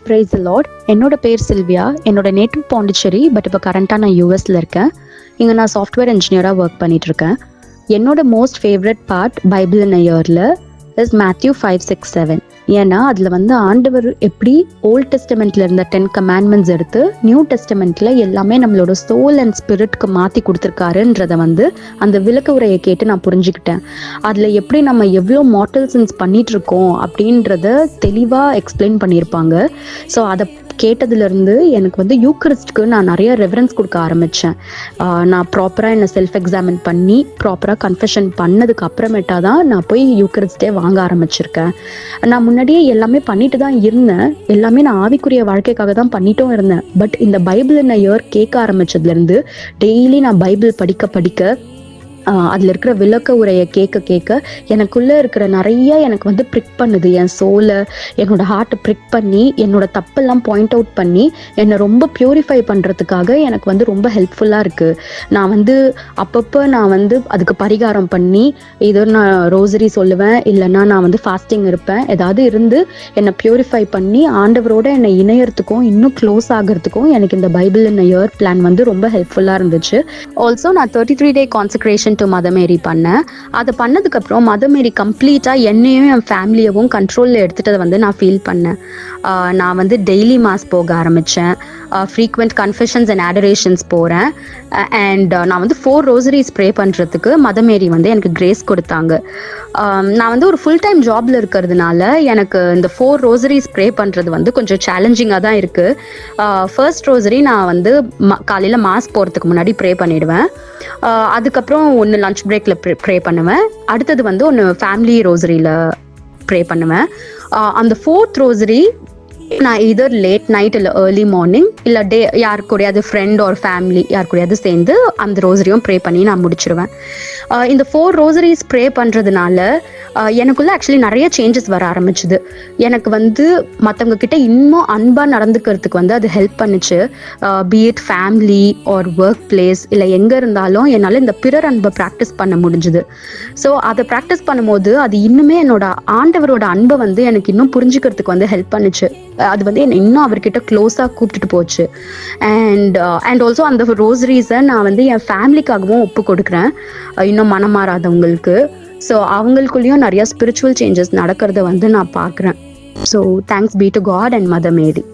Praise the Lord. என்னோட பேர் Sylvia. என்னோட நேட்டிவ் பாண்டிச்சேரி, பட் இப்போ கரண்ட்டாக நான் யூஎஸில் இருக்கேன். இங்கே நான் சாஃப்ட்வேர் இன்ஜினியராக ஒர்க் பண்ணிகிட்ருக்கேன். என்னோட most favourite part Bible in a இயரில் இஸ் மேத்யூ 5-6-7. ஏன்னா அதில் வந்து ஆண்டவர் எப்படி ஓல்ட் டெஸ்டமெண்ட்டில் இருந்த 10 கமாண்ட்மெண்ட்ஸ் எடுத்து நியூ டெஸ்டமெண்ட்டில் எல்லாமே நம்மளோட சோல் அண்ட் ஸ்பிரிட்க்கு மாற்றி கொடுத்துருக்காருன்றதை வந்து அந்த விளக்க உரையை கேட்டு நான் புரிஞ்சுக்கிட்டேன். அதில் எப்படி நம்ம எவ்வளோ மார்டல் சின்ஸ் பண்ணிகிட்ருக்கோம் அப்படின்றத தெளிவாக எக்ஸ்பிளைன் பண்ணியிருப்பாங்க. ஸோ அதை கேட்டதுலேருந்து எனக்கு வந்து யூக்கரிஸ்ட்க்கு நான் நிறைய ரெஃபரன்ஸ் கொடுக்க ஆரம்பித்தேன். நான் ப்ராப்பராக என்னை செல்ஃப் எக்ஸாமின் பண்ணி ப்ராப்பராக கன்ஃபெஷன் பண்ணதுக்கு அப்புறமேட்டா தான் நான் போய் யூக்கரிஸ்டே வாங்க ஆரம்பிச்சிருக்கேன். நான் முன்னாடியே எல்லாமே பண்ணிட்டு தான் இருந்தேன். எல்லாமே நான் ஆவிக்குரிய வாழ்க்கைக்காக தான் பண்ணிட்டும் இருந்தேன். பட் இந்த பைபிள் இன் அ இயர் கேட்க ஆரம்பிச்சதுலேருந்து டெய்லி நான் பைபிள் படிக்க அதில் இருக்கிற விளக்க உரையை கேட்க எனக்குள்ளே இருக்கிற நிறைய எனக்கு வந்து ப்ரிக் பண்ணுது. என் சோலை, என்னோட ஹார்ட்டை ப்ரிக் பண்ணி என்னோட தப்பெல்லாம் பாயிண்ட் அவுட் பண்ணி என்னை ரொம்ப ப்யூரிஃபை பண்ணுறதுக்காக எனக்கு வந்து ரொம்ப ஹெல்ப்ஃபுல்லாக இருக்குது. நான் வந்து அப்பப்போ நான் வந்து அதுக்கு பரிகாரம் பண்ணி ஏதோ நான் ரோசரி சொல்லுவேன், இல்லைன்னா நான் வந்து ஃபாஸ்டிங் இருப்பேன். ஏதாவது இருந்து என்னை ப்யூரிஃபை பண்ணி ஆண்டவரோட என்னை இணையறதுக்கும் இன்னும் க்ளோஸ் ஆகிறதுக்கும் எனக்கு இந்த Bible in a year plan வந்து ரொம்ப ஹெல்ப்ஃபுல்லாக இருந்துச்சு. ஆல்சோ நான் 33 டே கான்சக்ரேஷன் டு மதர் மேரி பண்ணேன். அதை பண்ணதுக்கப்புறம் மதர் மேரி கம்ப்ளீட்டாக என்னையும் என் ஃபேமிலியவும் கண்ட்ரோலில் எடுத்துகிட்டதை வந்து நான் ஃபீல் பண்ணேன். நான் வந்து டெய்லி மாஸ் போக ஆரம்பித்தேன். ஃப்ரீக்வெண்ட் கன்ஃபெஷன்ஸ் அண்ட் ஆடரேஷன்ஸ் போகிறேன். அண்ட் நான் வந்து 4 ரோசரிஸ் ப்ரே பண்ணுறதுக்கு மதர் மேரி வந்து எனக்கு கிரேஸ் கொடுத்தாங்க. நான் வந்து ஒரு ஃபுல் டைம் ஜாபில் இருக்கிறதுனால எனக்கு இந்த 4 ரோசரிஸ் ப்ரே பண்ணுறது வந்து கொஞ்சம் சேலஞ்சிங்காக தான் இருக்குது. ஃபர்ஸ்ட் ரோசரி நான் வந்து காலையில் மாஸ் போகிறதுக்கு முன்னாடி ப்ரே பண்ணிவிடுவேன். அதுக்கப்புறம் ஒன்று லஞ்ச் பிரேக்கில் ப்ரே பண்ணுவேன். அடுத்தது வந்து ஒன்று ஃபேமிலி ரோசரியில் ப்ரே பண்ணுவேன். அந்த 4th ரோசரி நான் இதர் லேட் நைட் இல்லை ஏர்லி மார்னிங் இல்லை டே யார் கூடயாவது ஃப்ரெண்ட் ஒரு ஃபேமிலி யார் கூடயாவது சேர்ந்து அந்த ரோசரியும் ப்ரே பண்ணி நான் முடிச்சிருவேன். இந்த 4 ரோசரிஸ் ப்ரே பண்ணுறதுனால எனக்குள்ளே ஆக்சுவலி நிறைய சேஞ்சஸ் வர ஆரம்பிச்சுது. எனக்கு வந்து மற்றவங்க கிட்ட இன்னும் அன்பாக நடந்துக்கிறதுக்கு வந்து அது ஹெல்ப் பண்ணுச்சு. Be it family or work place இல்லை எங்கே இருந்தாலும் என்னால் இந்த பிறர் அன்பை ப்ராக்டிஸ் பண்ண முடிஞ்சுது. ஸோ அதை ப்ராக்டிஸ் பண்ணும்போது அது இன்னுமே என்னோட ஆண்டவரோட அன்பை வந்து எனக்கு இன்னும் புரிஞ்சுக்கிறதுக்கு வந்து ஹெல்ப் பண்ணுச்சு. அது வந்து என்னை இன்னும் அவர்கிட்ட க்ளோஸாக கூப்பிட்டுட்டு போச்சு. அண்ட் ஆல்சோ அந்த ரோசரிஸை நான் வந்து என் ஃபேமிலிக்காகவும் ஒப்பு கொடுக்குறேன், இன்னும் மனம் மாறாதவங்களுக்கு. ஸோ அவங்களுக்குள்ளேயும் நிறையா ஸ்பிரிச்சுவல் சேஞ்சஸ் நடக்கிறத வந்து நான் பார்க்குறேன். So thanks be to God and Mother Mary.